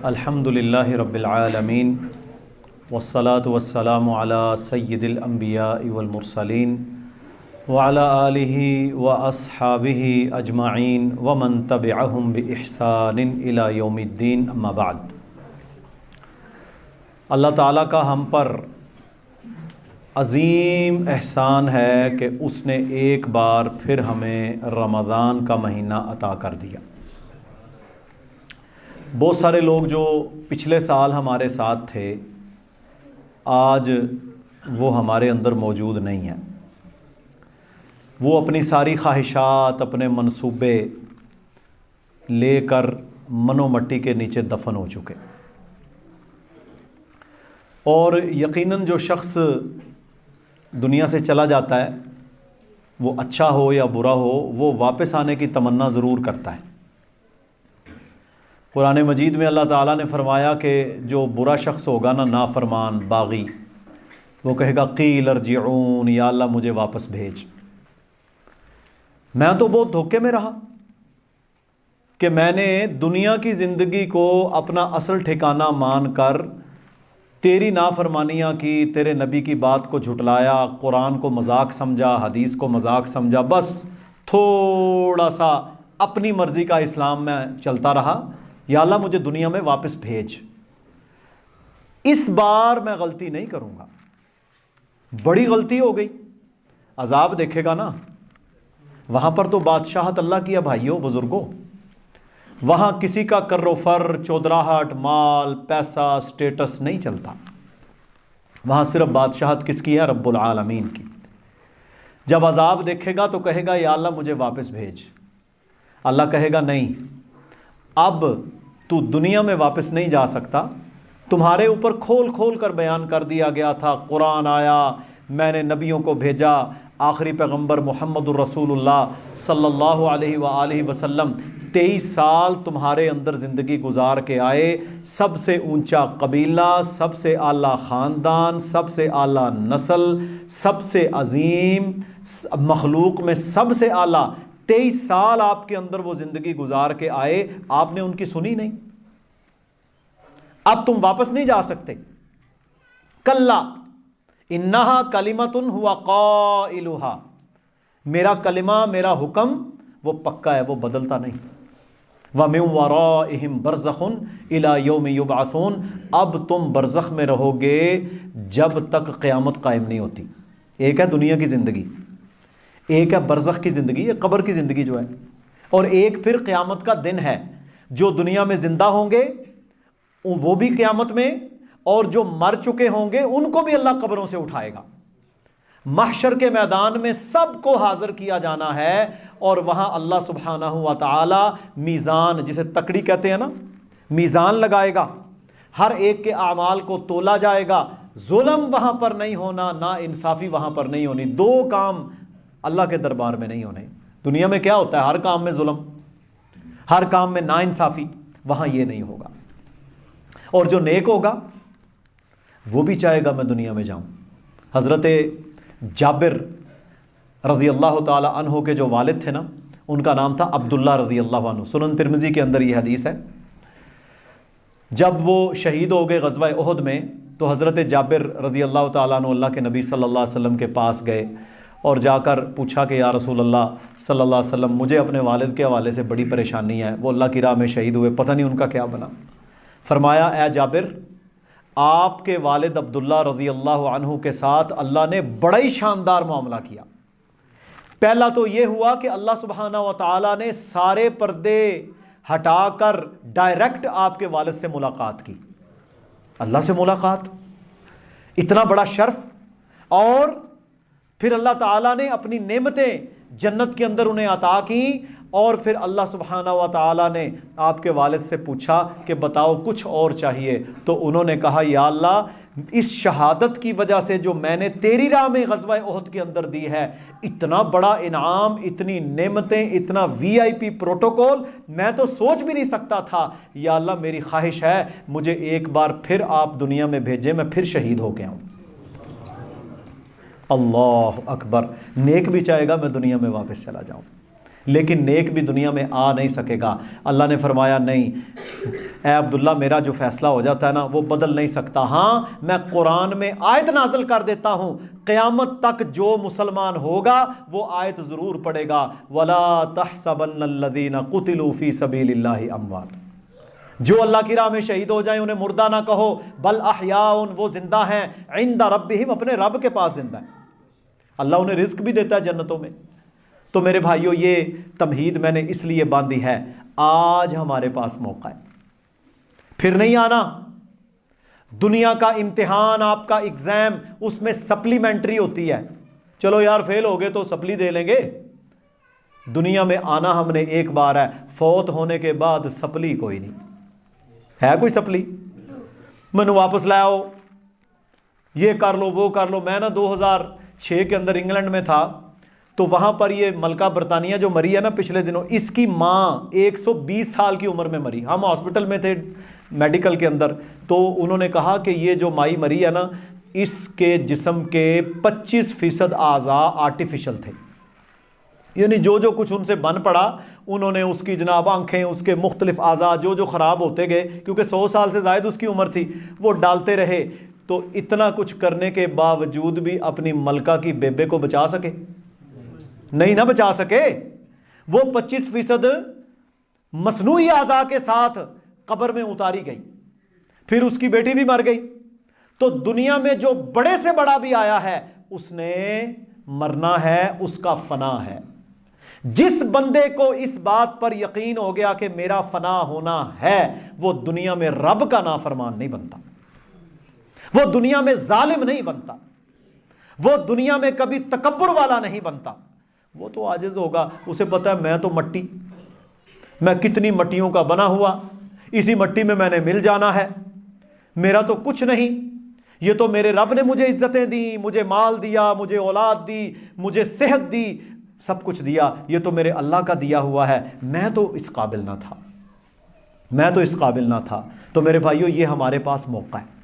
الحمدللہ رب العالمین والصلاة والسلام علی سید الانبیاء والمرسلین وعلی آلہ واصحابہ اجمعین ومن تبعہم بإحسان الی یوم الدین، اما بعد۔ اللہ تعالیٰ کا ہم پر عظیم احسان ہے کہ اس نے ایک بار پھر ہمیں رمضان کا مہینہ عطا کر دیا۔ بہت سارے لوگ جو پچھلے سال ہمارے ساتھ تھے آج وہ ہمارے اندر موجود نہیں ہیں۔ وہ اپنی ساری خواہشات، اپنے منصوبے لے کر من و مٹی کے نیچے دفن ہو چکے۔ اور یقیناً جو شخص دنیا سے چلا جاتا ہے، وہ اچھا ہو یا برا ہو، وہ واپس آنے کی تمنا ضرور کرتا ہے۔ قرآن مجید میں اللہ تعالیٰ نے فرمایا کہ جو برا شخص ہوگا نا، نافرمان، باغی، وہ کہے گا قیل ارجعون، یا اللہ مجھے واپس بھیج۔ میں تو بہت دھوکے میں رہا کہ میں نے دنیا کی زندگی کو اپنا اصل ٹھکانہ مان کر تیری نافرمانیاں کی، تیرے نبی کی بات کو جھٹلایا، قرآن کو مذاق سمجھا، حدیث کو مذاق سمجھا، بس تھوڑا سا اپنی مرضی کا اسلام میں چلتا رہا۔ یا اللہ مجھے دنیا میں واپس بھیج، اس بار میں غلطی نہیں کروں گا۔ بڑی غلطی ہو گئی، عذاب دیکھے گا نا، وہاں پر تو بادشاہت اللہ کی ہے بھائیوں بزرگوں۔ وہاں کسی کا کر و فر، چودراہٹ، مال، پیسہ، سٹیٹس نہیں چلتا۔ وہاں صرف بادشاہت کس کی ہے؟ رب العالمین کی۔ جب عذاب دیکھے گا تو کہے گا یا اللہ مجھے واپس بھیج۔ اللہ کہے گا نہیں، اب تو دنیا میں واپس نہیں جا سکتا۔ تمہارے اوپر کھول کھول کر بیان کر دیا گیا تھا، قرآن آیا، میں نے نبیوں کو بھیجا، آخری پیغمبر محمد الرسول اللہ صلی اللہ علیہ وآلہ وسلم 23 سال تمہارے اندر زندگی گزار کے آئے۔ سب سے اونچا قبیلہ، سب سے اعلیٰ خاندان، سب سے اعلیٰ نسل، سب سے عظیم مخلوق میں سب سے اعلیٰ 23 سال آپ کے اندر وہ زندگی گزار کے آئے، آپ نے ان کی سنی نہیں۔ اب تم واپس نہیں جا سکتے۔ کلا انہا کلمۃ ہوا قائلھا، میرا کلمہ، میرا حکم وہ پکا ہے، وہ بدلتا نہیں۔ وَمِن وَرَائِهِمْ بَرْزَخٌ إِلَى يَوْمِ يُبْعَثُونَ، اب تم برزخ میں رہو گے جب تک قیامت قائم نہیں ہوتی۔ ایک ہے دنیا کی زندگی، ایک ہے برزخ کی زندگی، یہ قبر کی زندگی جو ہے، اور ایک پھر قیامت کا دن ہے۔ جو دنیا میں زندہ ہوں گے وہ بھی قیامت میں، اور جو مر چکے ہوں گے ان کو بھی اللہ قبروں سے اٹھائے گا۔ محشر کے میدان میں سب کو حاضر کیا جانا ہے، اور وہاں اللہ سبحانہ و تعالی میزان، جسے تکڑی کہتے ہیں نا، میزان لگائے گا، ہر ایک کے اعمال کو تولا جائے گا۔ ظلم وہاں پر نہیں ہونا، نا انصافی وہاں پر نہیں ہونی۔ دو کام اللہ کے دربار میں نہیں ہونے۔ دنیا میں کیا ہوتا ہے؟ ہر کام میں ظلم، ہر کام میں ناانصافی، وہاں یہ نہیں ہوگا۔ اور جو نیک ہوگا وہ بھی چاہے گا میں دنیا میں جاؤں۔ حضرت جابر رضی اللہ تعالی عنہ کے جو والد تھے نا، ان کا نام تھا عبداللہ رضی اللہ عنہ۔ سنن ترمذی کے اندر یہ حدیث ہے۔ جب وہ شہید ہو گئے غزوہ احد میں، تو حضرت جابر رضی اللہ تعالیٰ عنہ اللہ کے نبی صلی اللہ علیہ وسلم کے پاس گئے اور جا کر پوچھا کہ یا رسول اللہ صلی اللہ علیہ وسلم، مجھے اپنے والد کے حوالے سے بڑی پریشانی ہے، وہ اللہ کی راہ میں شہید ہوئے، پتہ نہیں ان کا کیا بنا۔ فرمایا اے جابر، آپ کے والد عبداللہ رضی اللہ عنہ کے ساتھ اللہ نے بڑا ہی شاندار معاملہ کیا۔ پہلا تو یہ ہوا کہ اللہ سبحانہ و تعالیٰ نے سارے پردے ہٹا کر ڈائریکٹ آپ کے والد سے ملاقات کی۔ اللہ سے ملاقات، اتنا بڑا شرف۔ اور پھر اللہ تعالیٰ نے اپنی نعمتیں جنت کے اندر انہیں عطا کی، اور پھر اللہ سبحانہ و تعالیٰ نے آپ کے والد سے پوچھا کہ بتاؤ کچھ اور چاہیے، تو انہوں نے کہا یا اللہ اس شہادت کی وجہ سے جو میں نے تیری راہ میں غزوہ احد کے اندر دی ہے، اتنا بڑا انعام، اتنی نعمتیں، اتنا VIP پروٹوکول میں تو سوچ بھی نہیں سکتا تھا۔ یا اللہ میری خواہش ہے مجھے ایک بار پھر آپ دنیا میں بھیجیں، میں پھر شہید ہو کے آؤں۔ اللہ اکبر، نیک بھی چاہے گا میں دنیا میں واپس چلا جاؤں، لیکن نیک بھی دنیا میں آ نہیں سکے گا۔ اللہ نے فرمایا نہیں اے عبداللہ، میرا جو فیصلہ ہو جاتا ہے نا وہ بدل نہیں سکتا۔ ہاں میں قرآن میں آیت نازل کر دیتا ہوں، قیامت تک جو مسلمان ہوگا وہ آیت ضرور پڑھے گا، وَلَا تَحْسَبَنَّ الَّذِينَ قُتِلُوا فِي سَبِيلِ اللَّهِ أَمْوَاتٌ، جو اللہ کی راہ میں شہید ہو جائیں انہیں مردہ نہ کہو، بل احیاء، وہ زندہ ہیں، عند ربہم، اپنے رب کے پاس زندہ ہیں، اللہ انہیں رزق بھی دیتا ہے جنتوں میں۔ تو میرے بھائیو یہ تمہید میں نے اس لیے باندھی ہے، آج ہمارے پاس موقع ہے، پھر نہیں آنا۔ دنیا کا امتحان، آپ کا ایگزام، اس میں سپلیمنٹری ہوتی ہے، چلو یار فیل ہو گئے تو سپلی دے لیں گے۔ دنیا میں آنا ہم نے ایک بار ہے، فوت ہونے کے بعد سپلی کوئی نہیں ہے۔ کوئی سپلی مینو واپس لاؤ، یہ کر لو وہ کر لو۔ میں نا 2006 کے اندر انگلینڈ میں تھا، تو وہاں پر یہ ملکہ برطانیہ جو مری ہے نا پچھلے دنوں، اس کی ماں 120 سال کی عمر میں مری۔ ہم ہاسپٹل میں تھے میڈیکل کے اندر، تو انہوں نے کہا کہ یہ جو مائی مری ہے نا، اس کے جسم کے 25% اعضاء آرٹیفیشل تھے، یعنی جو جو کچھ ان سے بن پڑا انہوں نے اس کی جناب آنکھیں، اس کے مختلف اعضاء جو جو خراب ہوتے گئے، کیونکہ 100 سال سے زائد اس کی عمر تھی، وہ ڈالتے رہے۔ تو اتنا کچھ کرنے کے باوجود بھی اپنی ملکہ کی بیبے کو بچا سکے؟ نہیں نہ بچا سکے۔ وہ 25% مصنوعی اعضاء کے ساتھ قبر میں اتاری گئی، پھر اس کی بیٹی بھی مر گئی۔ تو دنیا میں جو بڑے سے بڑا بھی آیا ہے اس نے مرنا ہے، اس کا فنا ہے۔ جس بندے کو اس بات پر یقین ہو گیا کہ میرا فنا ہونا ہے، وہ دنیا میں رب کا نافرمان نہیں بنتا، وہ دنیا میں ظالم نہیں بنتا، وہ دنیا میں کبھی تکبر والا نہیں بنتا۔ وہ تو عاجز ہوگا، اسے پتا ہے میں تو مٹی، میں کتنی مٹیوں کا بنا ہوا، اسی مٹی میں میں نے مل جانا ہے، میرا تو کچھ نہیں، یہ تو میرے رب نے مجھے عزتیں دی، مجھے مال دیا، مجھے اولاد دی، مجھے صحت دی، سب کچھ دیا، یہ تو میرے اللہ کا دیا ہوا ہے، میں تو اس قابل نہ تھا، میں تو اس قابل نہ تھا۔ تو میرے بھائیو یہ ہمارے پاس موقع ہے،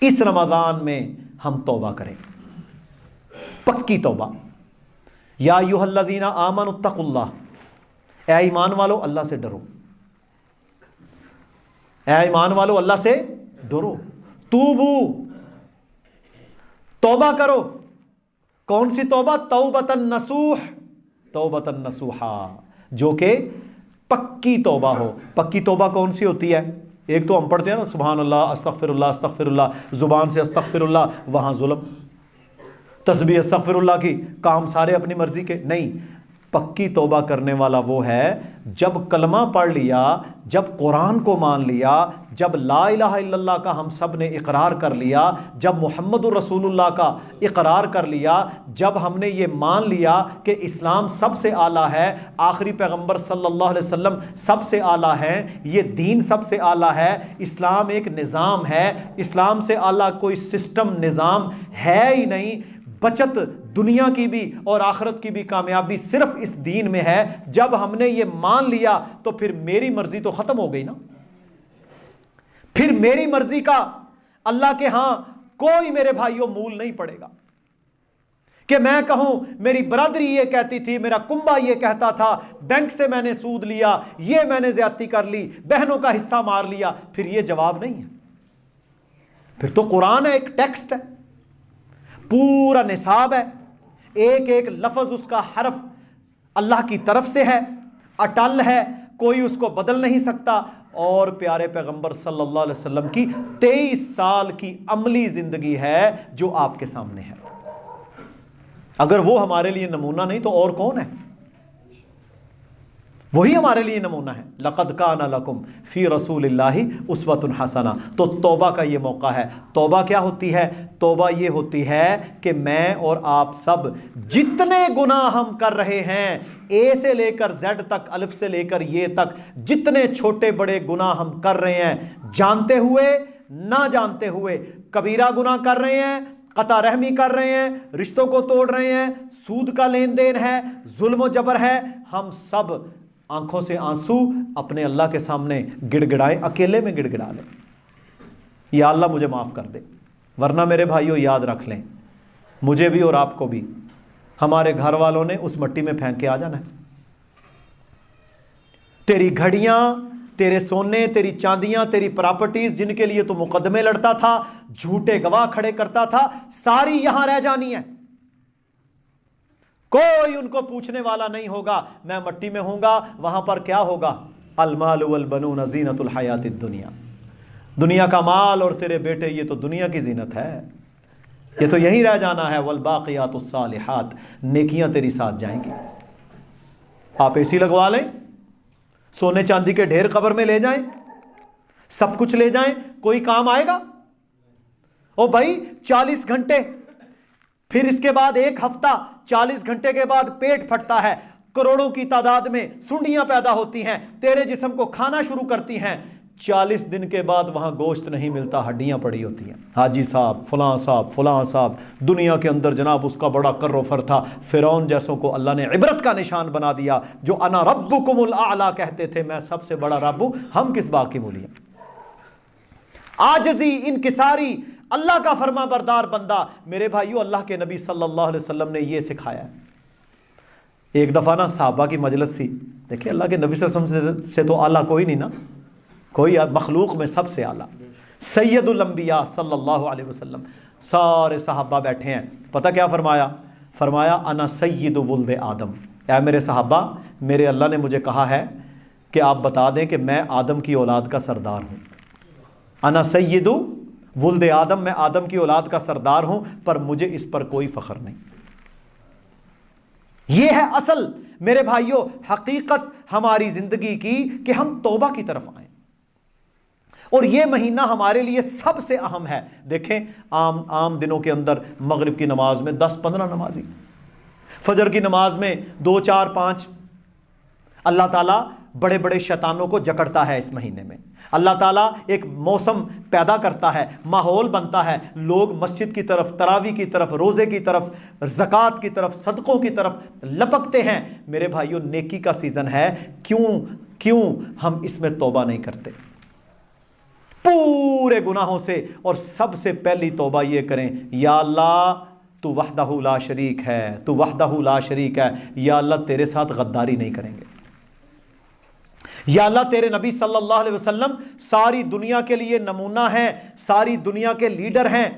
اس رمضان میں ہم توبہ کریں، پکی توبہ۔ یا ایھا الذین آمنوا اتقوا اللہ، اے ایمان والو اللہ سے ڈرو، اے ایمان والو اللہ سے ڈرو، توبو، توبہ کرو۔ کون سی توبہ؟ توبۃ نصوح، توبۃ نصوحا، جو کہ پکی توبہ ہو۔ پکی توبہ کون سی ہوتی ہے؟ ایک تو ہم پڑھتے ہیں نا سبحان اللہ، استغفر اللہ، استغفر اللہ، زبان سے استغفر اللہ، وہاں ظلم، تسبیح استغفر اللہ کی، کام سارے اپنی مرضی کے نہیں۔ پکی توبہ کرنے والا وہ ہے جب کلمہ پڑھ لیا، جب قرآن کو مان لیا، جب لا الہ الا اللہ کا ہم سب نے اقرار کر لیا، جب محمد الرسول اللہ کا اقرار کر لیا، جب ہم نے یہ مان لیا کہ اسلام سب سے اعلیٰ ہے، آخری پیغمبر صلی اللہ علیہ وسلم سب سے اعلیٰ ہیں، یہ دین سب سے اعلیٰ ہے، اسلام ایک نظام ہے، اسلام سے اعلیٰ کوئی سسٹم نظام ہے ہی نہیں، بچت دنیا کی بھی اور آخرت کی بھی کامیابی صرف اس دین میں ہے۔ جب ہم نے یہ مان لیا تو پھر میری مرضی تو ختم ہو گئی نا، پھر میری مرضی کا اللہ کے ہاں کوئی میرے بھائیوں مول نہیں پڑے گا کہ میں کہوں میری برادری یہ کہتی تھی، میرا کنبہ یہ کہتا تھا، بینک سے میں نے سود لیا، یہ میں نے زیادتی کر لی، بہنوں کا حصہ مار لیا۔ پھر یہ جواب نہیں ہے، پھر تو قرآن ہے، ایک ٹیکسٹ ہے، پورا نصاب ہے، ایک ایک لفظ اس کا حرف اللہ کی طرف سے ہے، اٹل ہے، کوئی اس کو بدل نہیں سکتا۔ اور پیارے پیغمبر صلی اللہ علیہ وسلم کی 23 سال کی عملی زندگی ہے جو آپ کے سامنے ہے۔ اگر وہ ہمارے لیے نمونہ نہیں تو اور کون ہے؟ وہی ہمارے لیے نمونہ ہے۔ لقد کان لکم فی رسول اللہ اسوۃ حسنہ۔ تو توبہ کا یہ موقع ہے۔ توبہ کیا ہوتی ہے؟ توبہ یہ ہوتی ہے کہ میں اور آپ سب جتنے گناہ ہم کر رہے ہیں، اے سے لے کر زیڈ تک، الف سے لے کر یہ تک، جتنے چھوٹے بڑے گناہ ہم کر رہے ہیں، جانتے ہوئے نہ جانتے ہوئے، کبیرہ گناہ کر رہے ہیں، قطع رحمی کر رہے ہیں، رشتوں کو توڑ رہے ہیں، سود کا لین دین ہے، ظلم و جبر ہے، ہم سب آنکھوں سے آنسو اپنے اللہ کے سامنے گڑ گڑائیں، اکیلے میں گڑ گڑا لیں، یا اللہ مجھے معاف کر دے۔ ورنہ میرے بھائیوں یاد رکھ لیں، مجھے بھی اور آپ کو بھی ہمارے گھر والوں نے اس مٹی میں پھینک کے آ جانا ہے۔ تیری گھڑیاں، تیرے سونے، تیری چاندیاں، تیری پراپرٹیز جن کے لیے تو مقدمے لڑتا تھا، جھوٹے گواہ کھڑے کرتا تھا، ساری یہاں رہ جانی ہے، کوئی ان کو پوچھنے والا نہیں ہوگا. میں مٹی میں ہوں گا، وہاں پر کیا ہوگا؟ المال والبنون زینت الحیات الدنیا، دنیا کا مال اور تیرے بیٹے یہ تو دنیا کی زینت ہے، یہ تو یہیں رہ جانا ہے. والباقیات الصالحات، نیکیاں تیری ساتھ جائیں گی. آپ اے سی لگوا لیں، سونے چاندی کے ڈھیر قبر میں لے جائیں، سب کچھ لے جائیں، کوئی کام آئے گا؟ او بھائی 40 گھنٹے، پھر اس کے بعد 1 ہفتہ، 40 گھنٹے کے بعد پیٹ پھٹتا ہے، کروڑوں کی تعداد میں سنڈیاں پیدا ہوتی ہیں، تیرے جسم کو کھانا شروع کرتی ہیں. 40 دن کے بعد وہاں گوشت نہیں ملتا، ہڈیاں پڑی ہوتی ہیں. حاجی صاحب، فلاں صاحب، فلاں صاحب، دنیا کے اندر جناب اس کا بڑا کر و فر تھا. فرعون جیسوں کو اللہ نے عبرت کا نشان بنا دیا، جو انا ربکم الاعلی کہتے تھے، میں سب سے بڑا رب ہوں. ہم کس بات کی مولی ہیں؟ عاجزی، انکساری، اللہ کا فرما بردار بندہ. میرے بھائیو، اللہ کے نبی صلی اللہ علیہ وسلم نے یہ سکھایا ہے. ایک دفعہ نا صحابہ کی مجلس تھی. دیکھیں اللہ کے نبی صلی اللہ علیہ وسلم سے تو اعلیٰ کوئی نہیں نا، کوئی مخلوق میں سب سے اعلیٰ سید الانبیاء صلی اللہ علیہ وسلم. سارے صحابہ بیٹھے ہیں. پتہ کیا فرمایا؟ فرمایا انا سید ولد آدم. اے میرے صحابہ، میرے اللہ نے مجھے کہا ہے کہ آپ بتا دیں کہ میں آدم کی اولاد کا سردار ہوں. انا سید ولد آدم، میں آدم کی اولاد کا سردار ہوں، پر مجھے اس پر کوئی فخر نہیں. یہ ہے اصل میرے بھائیوں حقیقت ہماری زندگی کی، کہ ہم توبہ کی طرف آئیں. اور یہ مہینہ ہمارے لیے سب سے اہم ہے. دیکھیں عام دنوں کے اندر مغرب کی نماز میں 10-15 نمازی، فجر کی نماز میں 2-4-5. اللہ تعالیٰ بڑے بڑے شیطانوں کو جکڑتا ہے اس مہینے میں. اللہ تعالیٰ ایک موسم پیدا کرتا ہے، ماحول بنتا ہے، لوگ مسجد کی طرف، تراویح کی طرف، روزے کی طرف، زکوٰۃ کی طرف، صدقوں کی طرف لپکتے ہیں. میرے بھائیوں، نیکی کا سیزن ہے. کیوں ہم اس میں توبہ نہیں کرتے؟ پورے گناہوں سے، اور سب سے پہلی توبہ یہ کریں، یا اللہ تو وحدہ لا شریک ہے، تو وحدہ لا شریک ہے. یا اللہ تیرے ساتھ غداری نہیں کریں گے. یا اللہ تیرے نبی صلی اللہ علیہ وسلم ساری دنیا کے لیے نمونہ ہیں، ساری دنیا کے لیڈر ہیں،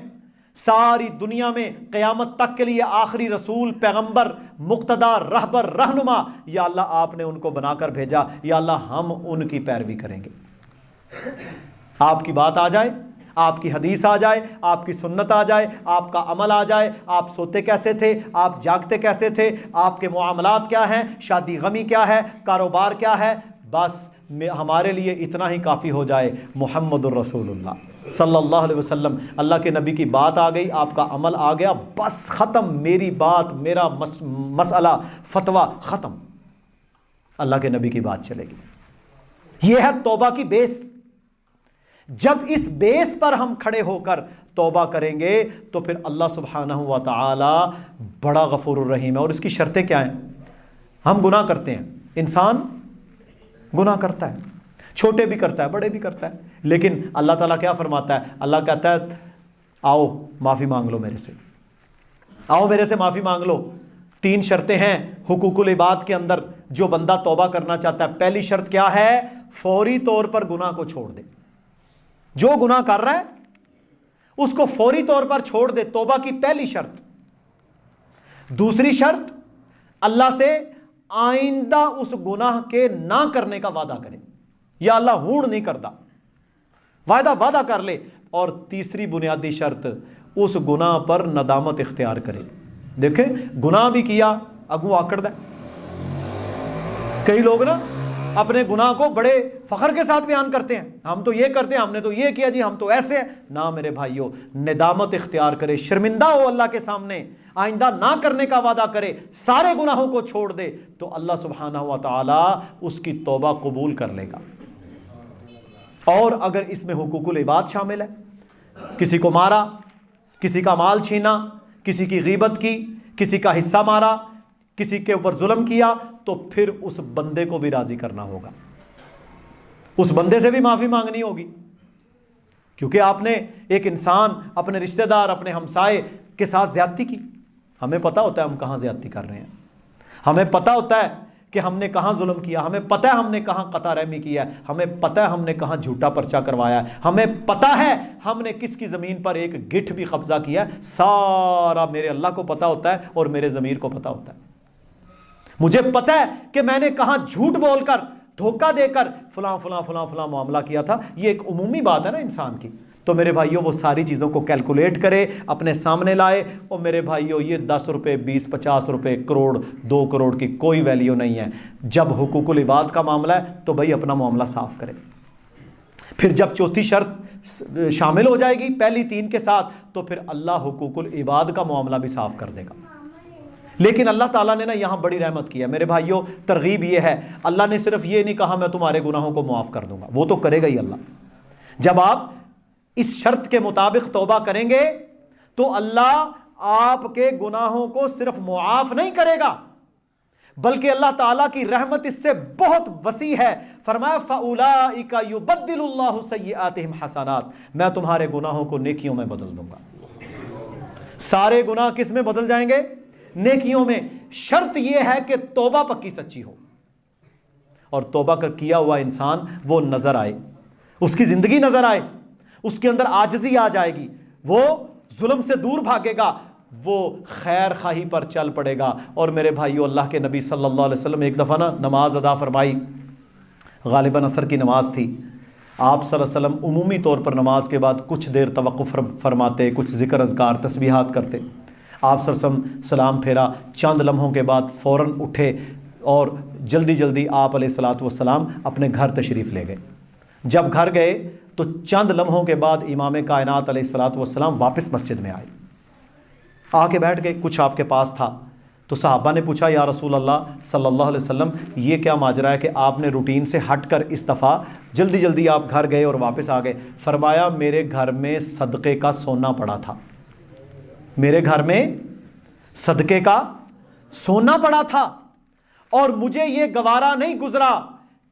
ساری دنیا میں قیامت تک کے لیے آخری رسول، پیغمبر، مقتدا، رہبر، رہنما. یا اللہ آپ نے ان کو بنا کر بھیجا، یا اللہ ہم ان کی پیروی کریں گے. آپ کی بات آ جائے، آپ کی حدیث آ جائے، آپ کی سنت آ جائے، آپ کا عمل آ جائے، آپ سوتے کیسے تھے، آپ جاگتے کیسے تھے، آپ کے معاملات کیا ہیں، شادی غمی کیا ہے، کاروبار کیا ہے، بس ہمارے لیے اتنا ہی کافی ہو جائے. محمد الرسول اللہ صلی اللہ علیہ وسلم، اللہ کے نبی کی بات آ گئی، آپ کا عمل آ گیا، بس ختم. میری بات، میرا مسئلہ، فتویٰ ختم. اللہ کے نبی کی بات چلے گی. یہ ہے توبہ کی بیس. جب اس بیس پر ہم کھڑے ہو کر توبہ کریں گے تو پھر اللہ سبحانہ و تعالی بڑا غفور الرحیم ہے. اور اس کی شرطیں کیا ہیں؟ ہم گناہ کرتے ہیں، انسان گناہ کرتا ہے، چھوٹے بھی کرتا ہے، بڑے بھی کرتا ہے، لیکن اللہ تعالیٰ کیا فرماتا ہے؟ اللہ کہتا ہے آؤ معافی مانگ لو میرے سے، آؤ میرے سے معافی مانگ لو. 3 شرطیں ہیں حقوق العباد کے اندر جو بندہ توبہ کرنا چاہتا ہے. پہلی شرط کیا ہے؟ فوری طور پر گناہ کو چھوڑ دے. جو گناہ کر رہا ہے اس کو فوری طور پر چھوڑ دے، توبہ کی پہلی شرط. دوسری شرط، اللہ سے آئندہ اس گناہ کے نہ کرنے کا وعدہ کرے. یا اللہ ہون نہیں کرتا، وعدہ کر لے. اور تیسری بنیادی شرط، اس گناہ پر ندامت اختیار کرے. دیکھیں گناہ بھی کیا، اگو آکڑ دے. کئی لوگ نا اپنے گناہ کو بڑے فخر کے ساتھ بیان کرتے ہیں، ہم تو یہ کرتے ہیں، ہم نے تو یہ کیا جی، ہم تو ایسے ہیں. نہ میرے بھائیوں، ندامت اختیار کرے، شرمندہ ہو اللہ کے سامنے، آئندہ نہ کرنے کا وعدہ کرے، سارے گناہوں کو چھوڑ دے، تو اللہ سبحانہ و تعالی اس کی توبہ قبول کر لے گا. اور اگر اس میں حقوق العباد شامل ہے، کسی کو مارا، کسی کا مال چھینا، کسی کی غیبت کی، کسی کا حصہ مارا، کسی کے اوپر ظلم کیا، تو پھر اس بندے کو بھی راضی کرنا ہوگا، اس بندے سے بھی معافی مانگنی ہوگی. کیونکہ آپ نے ایک انسان، اپنے رشتہ دار، اپنے ہمسائے کے ساتھ زیادتی کی. ہمیں پتہ ہوتا ہے ہم کہاں زیادتی کر رہے ہیں، ہمیں پتہ ہوتا ہے کہ ہم نے کہاں ظلم کیا، ہمیں پتہ ہے ہم نے کہاں قطع رحمی کیا ہے، ہمیں پتہ ہے ہم نے کہاں جھوٹا پرچہ کروایا ہے، ہمیں پتہ ہے ہم نے کس کی زمین پر ایک گٹھ بھی قبضہ کیا ہے، سارا میرے اللہ کو پتہ ہوتا ہے اور میرے ضمیر کو پتہ ہوتا ہے۔ مجھے پتہ ہے کہ میں نے کہاں جھوٹ بول کر، دھوکہ دے کر فلاں فلاں فلاں فلاں معاملہ کیا تھا۔ یہ ایک عمومی بات ہے نا انسان کی۔ تو میرے بھائیوں وہ ساری چیزوں کو کیلکولیٹ کرے، اپنے سامنے لائے، اور میرے بھائیوں یہ 10 روپے 20 50 روپے کروڑ 2 کروڑ کی کوئی ویلیو نہیں ہے۔ جب حقوق العباد کا معاملہ ہے تو بھائی اپنا معاملہ صاف کرے۔ پھر جب چوتھی شرط شامل ہو جائے گی پہلی 3 کے ساتھ، تو پھر اللہ حقوق العباد کا معاملہ بھی صاف کر دے گا۔ لیکن اللہ تعالیٰ نے نا یہاں بڑی رحمت کی ہے میرے بھائیوں۔ ترغیب یہ ہے، اللہ نے صرف یہ نہیں کہا میں تمہارے گناہوں کو معاف کر دوں گا، وہ تو کرے گا ہی اللہ۔ جب آپ اس شرط کے مطابق توبہ کریں گے تو اللہ آپ کے گناہوں کو صرف معاف نہیں کرے گا، بلکہ اللہ تعالیٰ کی رحمت اس سے بہت وسیع ہے۔ فرمایا فَأُولَٰئِكَ يُبَدِّلُ اللَّهُ سَيِّئَاتِهِمْ حَسَنَاتٍ، میں تمہارے گناہوں کو نیکیوں میں بدل دوں گا۔ سارے گناہ کس میں بدل جائیں گے؟ نیکیوں میں۔ شرط یہ ہے کہ توبہ پکی سچی ہو، اور توبہ کا کیا ہوا انسان وہ نظر آئے، اس کی زندگی نظر آئے، اس کے اندر عاجزی آ جائے گی، وہ ظلم سے دور بھاگے گا، وہ خیر خواہی پر چل پڑے گا۔ اور میرے بھائیو اللہ کے نبی صلی اللہ علیہ وسلم ایک دفعہ نا نماز ادا فرمائی، غالباً عصر کی نماز تھی۔ آپ صلی اللہ علیہ وسلم عمومی طور پر نماز کے بعد کچھ دیر توقف فرماتے، کچھ ذکر اذکار تسبیحات کرتے۔ آپ صلی اللہ علیہ وسلم سلام پھیرا، چند لمحوں کے بعد فوراً اٹھے اور جلدی جلدی آپ علیہ الصلاۃ والسلام اپنے گھر تشریف لے گئے۔ جب گھر گئے تو چند لمحوں کے بعد امام کائنات علیہ الصلاۃ والسلام واپس مسجد میں آئے، آ کے بیٹھ گئے، کچھ آپ کے پاس تھا۔ تو صحابہ نے پوچھا یا رسول اللہ صلی اللہ علیہ وسلم یہ کیا ماجرا ہے کہ آپ نے روٹین سے ہٹ کر اس دفعہ جلدی جلدی آپ گھر گئے اور واپس آ گئے؟ فرمایا میرے گھر میں صدقے کا سونا پڑا تھا، میرے گھر میں صدقے کا سونا پڑا تھا، اور مجھے یہ گوارا نہیں گزرا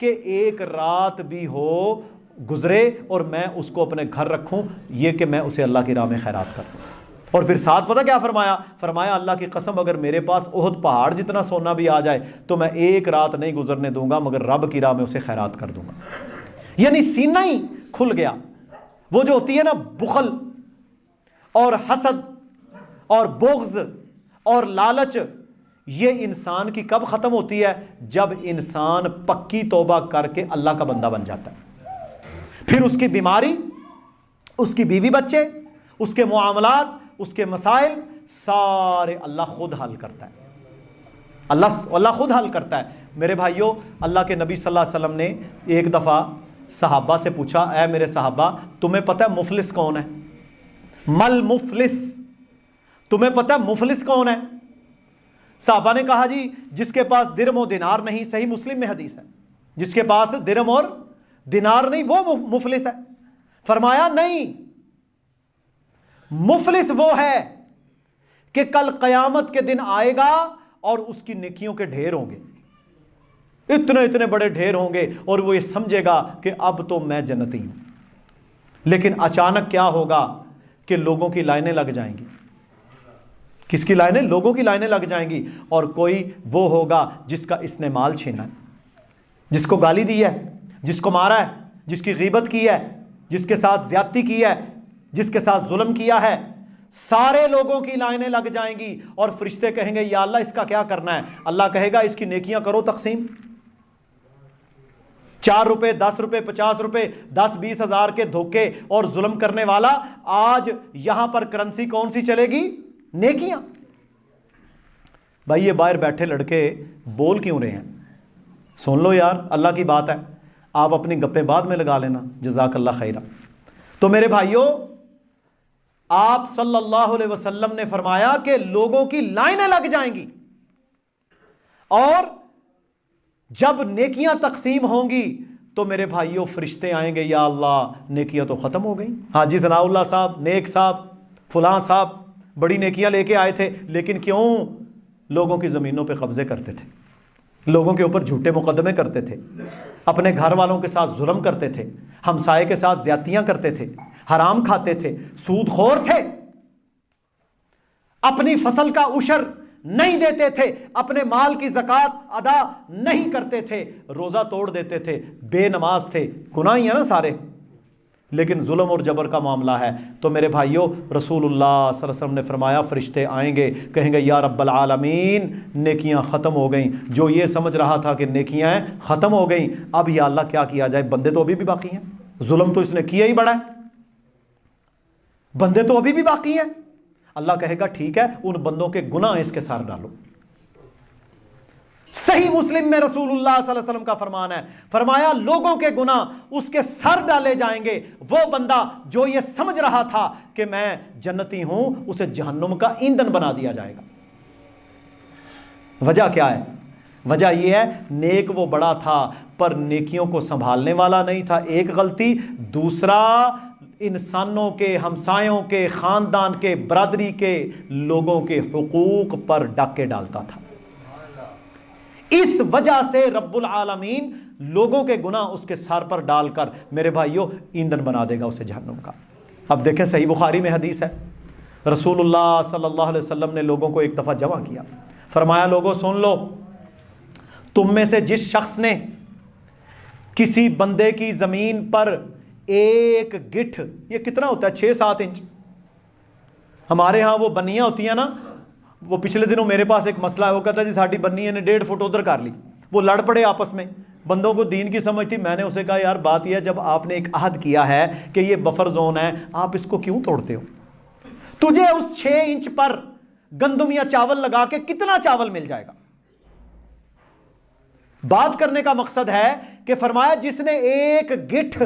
کہ ایک رات بھی ہو گزرے اور میں اس کو اپنے گھر رکھوں، یہ کہ میں اسے اللہ کی راہ میں خیرات کر دوں۔ اور پھر ساتھ پتہ کیا فرمایا؟ فرمایا اللہ کی قسم اگر میرے پاس احد پہاڑ جتنا سونا بھی آ جائے تو میں ایک رات نہیں گزرنے دوں گا مگر رب کی راہ میں اسے خیرات کر دوں گا۔ یعنی سینہ ہی کھل گیا۔ وہ جو ہوتی ہے نا بخل اور حسد اور بغض اور لالچ، یہ انسان کی کب ختم ہوتی ہے؟ جب انسان پکی توبہ کر کے اللہ کا بندہ بن جاتا ہے۔ پھر اس کی بیماری، اس کی بیوی بچے، اس کے معاملات، اس کے مسائل سارے اللہ خود حل کرتا ہے، اللہ خود حل کرتا ہے۔ میرے بھائیوں اللہ کے نبی صلی اللہ علیہ وسلم نے ایک دفعہ صحابہ سے پوچھا اے میرے صحابہ تمہیں پتہ ہے مفلس کون ہے؟ مل مفلس، تمہیں پتہ ہے مفلس کون ہے؟ صحابہ نے کہا جی جس کے پاس درم و دینار نہیں، صحیح مسلم میں حدیث ہے، جس کے پاس درم اور دینار نہیں وہ مفلس ہے۔ فرمایا نہیں، مفلس وہ ہے کہ کل قیامت کے دن آئے گا اور اس کی نیکیوں کے ڈھیر ہوں گے، اتنے اتنے بڑے ڈھیر ہوں گے، اور وہ یہ سمجھے گا کہ اب تو میں جنتی ہوں۔ لیکن اچانک کیا ہوگا کہ لوگوں کی لائنیں لگ جائیں گی۔ کس کی لائنیں؟ لوگوں کی لائنیں لگ جائیں گی، اور کوئی وہ ہوگا جس کا اس نے مال چھینا ہے، جس کو گالی دی ہے، جس کو مارا ہے، جس کی غیبت کی ہے، جس کے ساتھ زیادتی کی ہے، جس کے ساتھ ظلم کیا ہے، سارے لوگوں کی لائنیں لگ جائیں گی، اور فرشتے کہیں گے یا اللہ اس کا کیا کرنا ہے؟ اللہ کہے گا اس کی نیکیاں کرو تقسیم۔ 4 روپے 10 روپے 50 روپے 10-20 ہزار کے دھوکے اور ظلم کرنے والا، آج یہاں پر کرنسی کون سی چلے گی؟ نیکیاں۔ بھائی یہ باہر بیٹھے لڑکے بول کیوں رہے ہیں؟ سن لو یار، اللہ کی بات ہے، آپ اپنی گپیں بعد میں لگا لینا، جزاک اللہ خیرہ۔ تو میرے بھائیوں آپ صلی اللہ علیہ وسلم نے فرمایا کہ لوگوں کی لائنیں لگ جائیں گی، اور جب نیکیاں تقسیم ہوں گی تو میرے بھائیوں فرشتے آئیں گے یا اللہ نیکیاں تو ختم ہو گئیں، حاجی ثناء اللہ صاحب، نیک صاحب، فلاں صاحب بڑی نیکیاں لے کے آئے تھے، لیکن کیوں؟ لوگوں کی زمینوں پہ قبضے کرتے تھے، لوگوں کے اوپر جھوٹے مقدمے کرتے تھے، اپنے گھر والوں کے ساتھ ظلم کرتے تھے، ہمسائے کے ساتھ زیادتیاں کرتے تھے، حرام کھاتے تھے، سود خور تھے، اپنی فصل کا عشر نہیں دیتے تھے, اپنے مال کی زکوٰۃ ادا نہیں کرتے تھے, روزہ توڑ دیتے تھے, بے نماز تھے, گناہ ہی ہے نا سارے, لیکن ظلم اور جبر کا معاملہ ہے. تو میرے بھائیوں, رسول اللہ صلی اللہ علیہ وسلم نے فرمایا فرشتے آئیں گے, کہیں گے یا رب العالمین نیکیاں ختم ہو گئیں. جو یہ سمجھ رہا تھا کہ نیکیاں ختم ہو گئیں, اب یا اللہ کیا کیا جائے, بندے تو ابھی بھی باقی ہیں, ظلم تو اس نے کیا ہی بڑا ہے, بندے تو ابھی بھی باقی ہیں. اللہ کہے گا ٹھیک ہے, ان بندوں کے گناہ اس کے سار ڈالو. صحیح مسلم میں رسول اللہ صلی اللہ علیہ وسلم کا فرمان ہے, فرمایا لوگوں کے گناہ اس کے سر ڈالے جائیں گے. وہ بندہ جو یہ سمجھ رہا تھا کہ میں جنتی ہوں, اسے جہنم کا ایندھن بنا دیا جائے گا. وجہ کیا ہے؟ وجہ یہ ہے نیک وہ بڑا تھا پر نیکیوں کو سنبھالنے والا نہیں تھا, ایک غلطی. دوسرا, انسانوں کے, ہمسایوں کے, خاندان کے, برادری کے لوگوں کے حقوق پر ڈاکے ڈالتا تھا. اس وجہ سے رب العالمین لوگوں کے گناہ اس کے سر پر ڈال کر میرے بھائیوں ایندھن بنا دے گا اسے جہنم کا. اب دیکھیں صحیح بخاری میں حدیث ہے, رسول اللہ صلی اللہ علیہ وسلم نے لوگوں کو ایک دفعہ جمع کیا, فرمایا لوگوں سن لو, تم میں سے جس شخص نے کسی بندے کی زمین پر ایک گٹھ, یہ کتنا ہوتا ہے 6-7 انچ, ہمارے ہاں وہ بنیاں ہوتی ہیں نا, وہ پچھلے دنوں میرے پاس ایک مسئلہ ہے, وہ کہتا ہے جی ساڑی بنی نے 1.5 فٹ ادھر کر لی. وہ لڑ پڑے آپس میں, بندوں کو دین کی سمجھ تھی. میں نے اسے کہا یار بات یہ ہے, جب آپ نے ایک عہد کیا ہے کہ یہ بفر زون ہے, آپ اس کو کیوں توڑتے ہو؟ تجھے اس 6 انچ پر گندم یا چاول لگا کے کتنا چاول مل جائے گا؟ بات کرنے کا مقصد ہے کہ فرمایا جس نے ایک گٹھ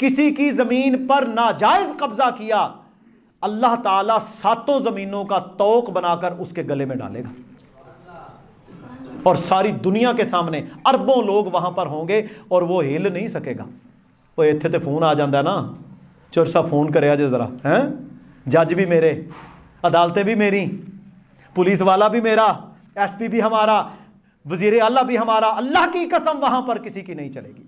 کسی کی زمین پر ناجائز قبضہ کیا, اللہ تعالیٰ 7 زمینوں کا توق بنا کر اس کے گلے میں ڈالے گا, اور ساری دنیا کے سامنے اربوں لوگ وہاں پر ہوں گے اور وہ ہل نہیں سکے گا. وہ ایتھے تے فون آ جاندہ ہے نا, چرسا فون کرے آجے ذرا, جج بھی میرے, عدالتیں بھی میری, پولیس والا بھی میرا, ایس پی بھی ہمارا, وزیر اعلیٰ بھی ہمارا. اللہ کی قسم وہاں پر کسی کی نہیں چلے گی.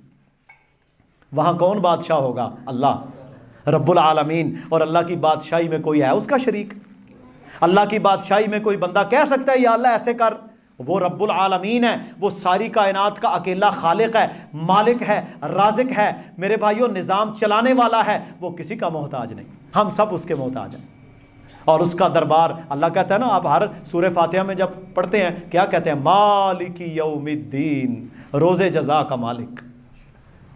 وہاں کون بادشاہ ہوگا؟ اللہ رب العالمین. اور اللہ کی بادشاہی میں کوئی ہے اس کا شریک؟ اللہ کی بادشاہی میں کوئی بندہ کہہ سکتا ہے یا اللہ ایسے کر؟ وہ رب العالمین ہے, وہ ساری کائنات کا اکیلا خالق ہے, مالک ہے, رازق ہے میرے بھائیوں, نظام چلانے والا ہے. وہ کسی کا محتاج نہیں, ہم سب اس کے محتاج ہیں. اور اس کا دربار, اللہ کہتا ہے نا, آپ ہر سورہ فاتحہ میں جب پڑھتے ہیں کیا کہتے ہیں؟ مالک یوم الدین, روز جزا کا مالک.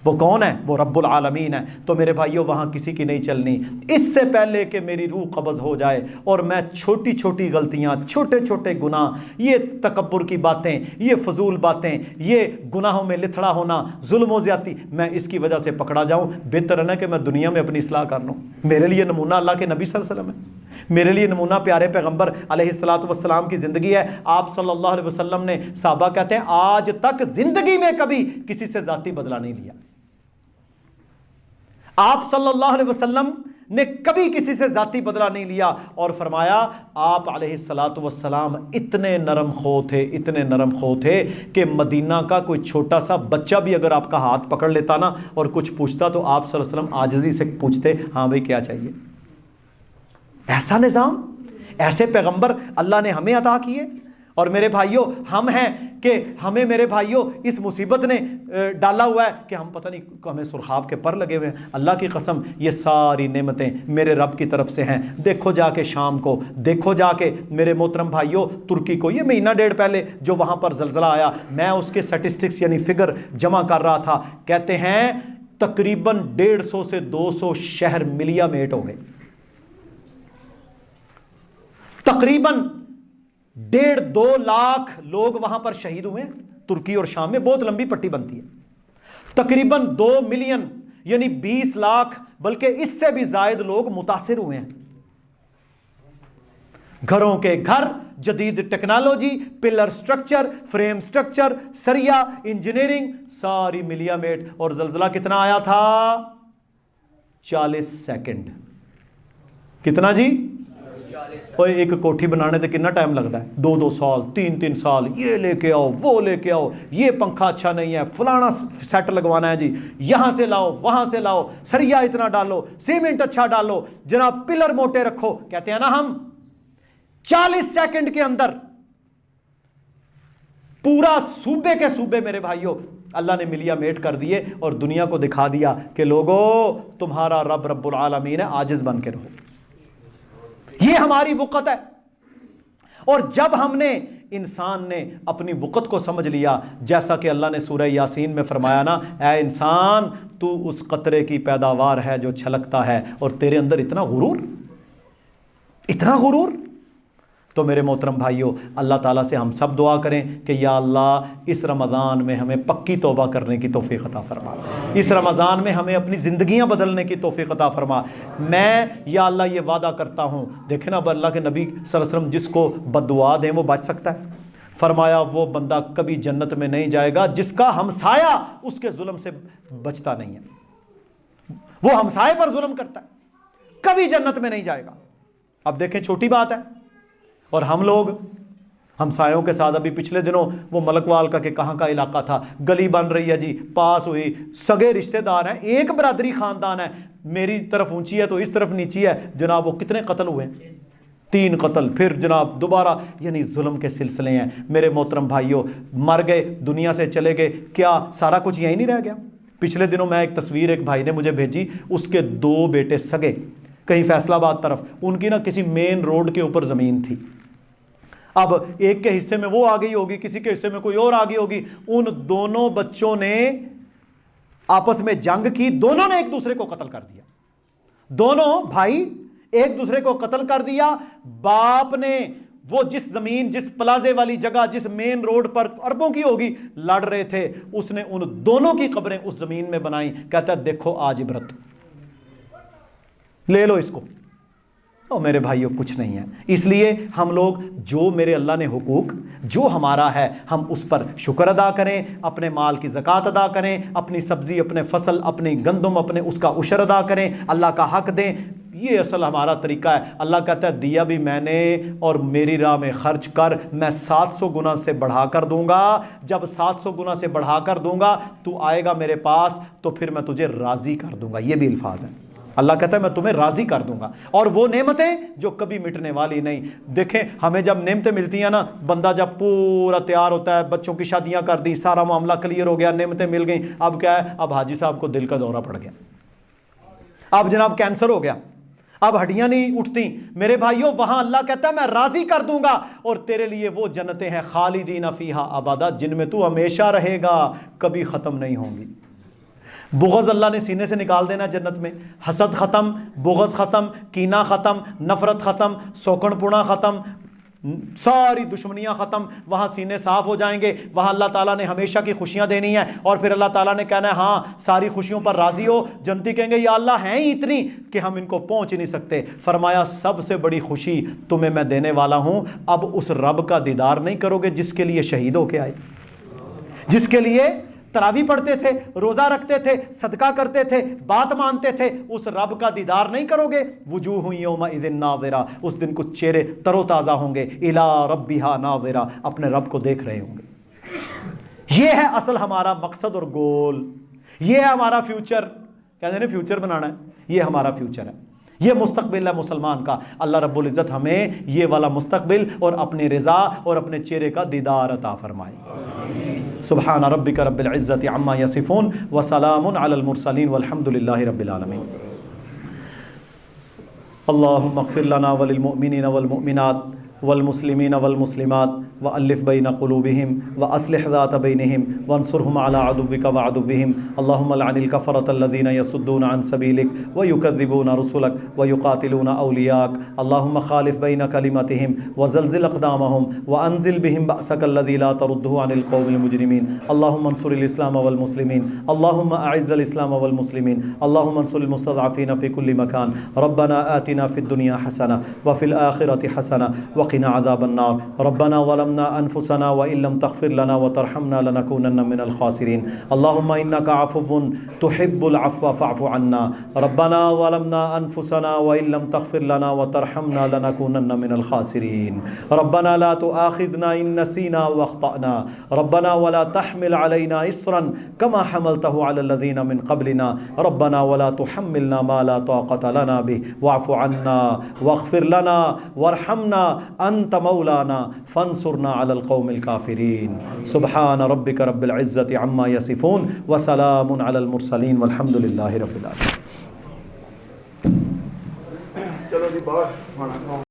وہ کون ہے؟ وہ رب العالمین ہے. تو میرے بھائیوں وہاں کسی کی نہیں چلنی. اس سے پہلے کہ میری روح قبض ہو جائے اور میں چھوٹی چھوٹی غلطیاں, چھوٹے چھوٹے گناہ, یہ تکبر کی باتیں, یہ فضول باتیں, یہ گناہوں میں لتھڑا ہونا, ظلم و زیادتی, میں اس کی وجہ سے پکڑا جاؤں, بہتر ہے نا کہ میں دنیا میں اپنی اصلاح کر لوں. میرے لیے نمونہ اللہ کے نبی صلی اللہ علیہ وسلم ہے, میرے لیے نمونہ پیارے پیغمبر علیہ الصلوۃ والسلام کی زندگی ہے. آپ صلی اللہ علیہ وسلم نے, صحابہ کہتے ہیں آج تک زندگی میں کبھی کسی سے ذاتی بدلہ نہیں لیا. آپ صلی اللہ علیہ وسلم نے کبھی کسی سے ذاتی بدلہ نہیں لیا. اور فرمایا آپ علیہ الصلوۃ والسلام اتنے نرم خو تھے, اتنے نرم خو تھے کہ مدینہ کا کوئی چھوٹا سا بچہ بھی اگر آپ کا ہاتھ پکڑ لیتا نا اور کچھ پوچھتا تو آپ صلی اللہ علیہ وسلم عاجزی سے پوچھتے, ہاں بھائی کیا چاہیے. ایسا نظام, ایسے پیغمبر اللہ نے ہمیں عطا کیے. اور میرے بھائیوں ہم ہیں کہ ہمیں میرے بھائیوں اس مصیبت نے ڈالا ہوا ہے کہ ہم پتہ نہیں ہمیں سرخاب کے پر لگے ہوئے ہیں. اللہ کی قسم یہ ساری نعمتیں میرے رب کی طرف سے ہیں. دیکھو جا کے شام کو, دیکھو جا کے میرے محترم بھائیوں ترکی کو, یہ مہینہ 1.5 پہلے جو وہاں پر زلزلہ آیا, میں اس کے سٹیسٹکس یعنی فگر جمع کر رہا تھا. کہتے ہیں تقریباً 150 سے 200 شہر ملیا میٹ ہو گئے. تقریباً 1.5-2 لاکھ لوگ وہاں پر شہید ہوئے ہیں. ترکی اور شام میں بہت لمبی پٹی بنتی ہے. تقریباً 2 ملین یعنی 20 لاکھ بلکہ اس سے بھی زائد لوگ متاثر ہوئے ہیں. گھروں کے گھر, جدید technology, pillar structure, frame structure, سریا, انجینئرنگ, ساری ملیا میٹ. اور زلزلہ کتنا آیا تھا؟ 40 سیکنڈ. کتنا جی؟ اور ایک کوٹھی بنانے سے کتنا ٹائم لگتا ہے؟ 2-2 سال, 3-3 سال, یہ لے کے آؤ, وہ لے کے آؤ, یہ پنکھا اچھا نہیں ہے, فلانا سیٹ لگوانا ہے جی, یہاں سے لاؤ, وہاں سے لاؤ, سریا اتنا ڈالو, سیمنٹ اچھا ڈالو, جناب پلر موٹے رکھو. کہتے ہیں نا ہم 40 سیکنڈ کے اندر پورا صوبے کے صوبے میرے بھائیوں اللہ نے ملیا میٹ کر دیے اور دنیا کو دکھا دیا کہ لوگو تمہارا رب رب العالمین ہے، عاجز بن کے رہو۔ یہ ہماری وقت ہے۔ اور جب ہم نے انسان نے اپنی وقت کو سمجھ لیا، جیسا کہ اللہ نے سورہ یاسین میں فرمایا نا، اے انسان تو اس قطرے کی پیداوار ہے جو چھلکتا ہے، اور تیرے اندر اتنا غرور، اتنا غرور۔ تو میرے محترم بھائیوں، اللہ تعالیٰ سے ہم سب دعا کریں کہ یا اللہ اس رمضان میں ہمیں پکی توبہ کرنے کی توفیق عطا فرما، اس رمضان میں ہمیں اپنی زندگیاں بدلنے کی توفیق عطا فرما۔ میں یا اللہ یہ وعدہ کرتا ہوں، دیکھیں نا اب اللہ کے نبی صلی اللہ علیہ وسلم جس کو بد دعا دیں وہ بچ سکتا ہے۔ فرمایا وہ بندہ کبھی جنت میں نہیں جائے گا جس کا ہمسایہ اس کے ظلم سے بچتا نہیں ہے، وہ ہمسائے پر ظلم کرتا ہے، کبھی جنت میں نہیں جائے گا۔ اب دیکھیں چھوٹی بات ہے، اور ہم لوگ ہمسایوں کے ساتھ، ابھی پچھلے دنوں وہ ملک وال کا کہ کہاں کا علاقہ تھا، گلی بن رہی ہے جی، پاس ہوئی، سگے رشتہ دار ہیں، ایک برادری خاندان ہے، میری طرف اونچی ہے تو اس طرف نیچی ہے، جناب وہ کتنے قتل ہوئے ہیں؟ 3 قتل، پھر جناب دوبارہ، یعنی ظلم کے سلسلے ہیں۔ میرے محترم بھائیوں، مر گئے، دنیا سے چلے گئے، کیا سارا کچھ یہیں نہیں رہ گیا؟ پچھلے دنوں میں ایک تصویر ایک بھائی نے مجھے بھیجی، اس کے 2 بیٹے سگے کہیں فیصل آباد طرف، ان کی نا کسی مین روڈ کے اوپر زمین تھی، اب ایک کے حصے میں وہ آ گئی ہوگی، کسی کے حصے میں کوئی اور آ گئی ہوگی، ان دونوں بچوں نے آپس میں جنگ کی، دونوں نے ایک دوسرے کو قتل کر دیا، دونوں بھائی ایک دوسرے کو قتل کر دیا۔ باپ نے وہ جس زمین، جس پلازے والی جگہ، جس مین روڈ پر اربوں کی ہوگی لڑ رہے تھے، اس نے ان دونوں کی قبریں اس زمین میں بنائیں، کہتا ہے دیکھو آج عبرت، لے لو اس کو۔ اور میرے بھائیوں کچھ نہیں ہے، اس لیے ہم لوگ جو میرے اللہ نے حقوق جو ہمارا ہے ہم اس پر شکر ادا کریں، اپنے مال کی زکوٰۃ ادا کریں، اپنی سبزی، اپنے فصل، اپنی گندم، اپنے اس کا عشر ادا کریں، اللہ کا حق دیں۔ یہ اصل ہمارا طریقہ ہے۔ اللہ کہتا ہے دیا بھی میں نے اور میری راہ میں خرچ کر، میں 700 گنا سے بڑھا کر دوں گا۔ جب 700 گنا سے بڑھا کر دوں گا تو آئے گا میرے پاس تو پھر میں تجھے راضی کر دوں گا۔ یہ بھی الفاظ ہیں، اللہ کہتا ہے میں تمہیں راضی کر دوں گا، اور وہ نعمتیں جو کبھی مٹنے والی نہیں۔ دیکھیں ہمیں جب نعمتیں ملتی ہیں نا، بندہ جب پورا تیار ہوتا ہے، بچوں کی شادیاں کر دی، سارا معاملہ کلیئر ہو گیا، نعمتیں مل گئیں، اب کیا ہے؟ اب حاجی صاحب کو دل کا دورہ پڑ گیا، اب جناب کینسر ہو گیا، اب ہڈیاں نہیں اٹھتی۔ میرے بھائیوں وہاں اللہ کہتا ہے میں راضی کر دوں گا، اور تیرے لیے وہ جنتیں ہیں خالدین فیہا ابدا، جن میں تو ہمیشہ رہے گا، کبھی ختم نہیں ہوں گی۔ بغض اللہ نے سینے سے نکال دینا جنت میں، حسد ختم، بغض ختم، کینہ ختم، نفرت ختم، سوکن پونا ختم، ساری دشمنیاں ختم، وہاں سینے صاف ہو جائیں گے، وہاں اللہ تعالیٰ نے ہمیشہ کی خوشیاں دینی ہیں، اور پھر اللہ تعالیٰ نے کہنا ہے ہاں ساری خوشیوں پر راضی ہو۔ جنتی کہیں گے یا اللہ ہیں ہی اتنی کہ ہم ان کو پہنچ نہیں سکتے۔ فرمایا سب سے بڑی خوشی تمہیں میں دینے والا ہوں، اب اس رب کا دیدار نہیں کرو گے جس کے لیے شہید ہو کے آئے، جس کے لیے تراویح پڑھتے تھے، روزہ رکھتے تھے، صدقہ کرتے تھے، بات مانتے تھے، اس رب کا دیدار نہیں کرو گے۔ وجوہ یومئذ ناظرہ، اس دن کچھ چہرے تر و تازہ ہوں گے، الی ربہا ناظرہ، اپنے رب کو دیکھ رہے ہوں گے۔ یہ ہے اصل ہمارا مقصد اور گول، یہ ہے ہمارا فیوچر، کہتے ہیں فیوچر بنانا ہے، یہ ہمارا فیوچر ہے، یہ مستقبل ہے مسلمان کا۔ اللہ رب العزت ہمیں یہ والا مستقبل اور اپنی رضا اور اپنے چہرے کا دیدار عطا فرمائے۔ سبحان ربک رب العزت عما یصفون وسلام علی المرسلین والحمد للہ رب العالمین۔ اللہم اغفر لنا وللمؤمنین والمؤمنات والمسلمین والمسلمات وألف بین قلوبہم وأصلح ذات بینہم وانصرہم علی عدوک وعدوہم۔ اللہم لعن الکفرۃ الذین یصدون عن سبیلک ویکذبون رسلک ویقاتلون اولیاءک۔ اللہم خالف بین کلمتہم وزلزل اقدامہم وانزل بہم بأسک الذی لا تردہ عن القوم المجرمین۔ اللہم انصر الاسلام والمسلمین، اللہم اعز الاسلام والمسلمین، اللہم انصر المستضعفین فی کل مکان۔ ربنا آتنا فی الدنیا حسنہ وفی الآخرۃ حسنہ وقنا عذاب النار۔ ربنا ظلمنا انفسنا وان لم تغفر لنا وترحمنا لنكونن من الخاسرین۔ اللهم انك عفو تحب العفو فاعف عنا۔ ربنا ظلمنا انفسنا وان لم تغفر لنا وترحمنا لنكونن من الخاسرین۔ ربنا لا تؤاخذنا ان نسينا واخطأنا، ربنا ولا تحمل علينا اصرا كما حملته على الذين من قبلنا، ربنا ولا تحملنا ما لا طاقة لنا به واعف عنا واغفر لنا وارحمنا انت مولانا فانصرنا علی القوم الکافرین. سبحان ربک رب العزت عما یصفون وسلام علی المرسلین والحمد للہ رب العالمین. چلو جی باہر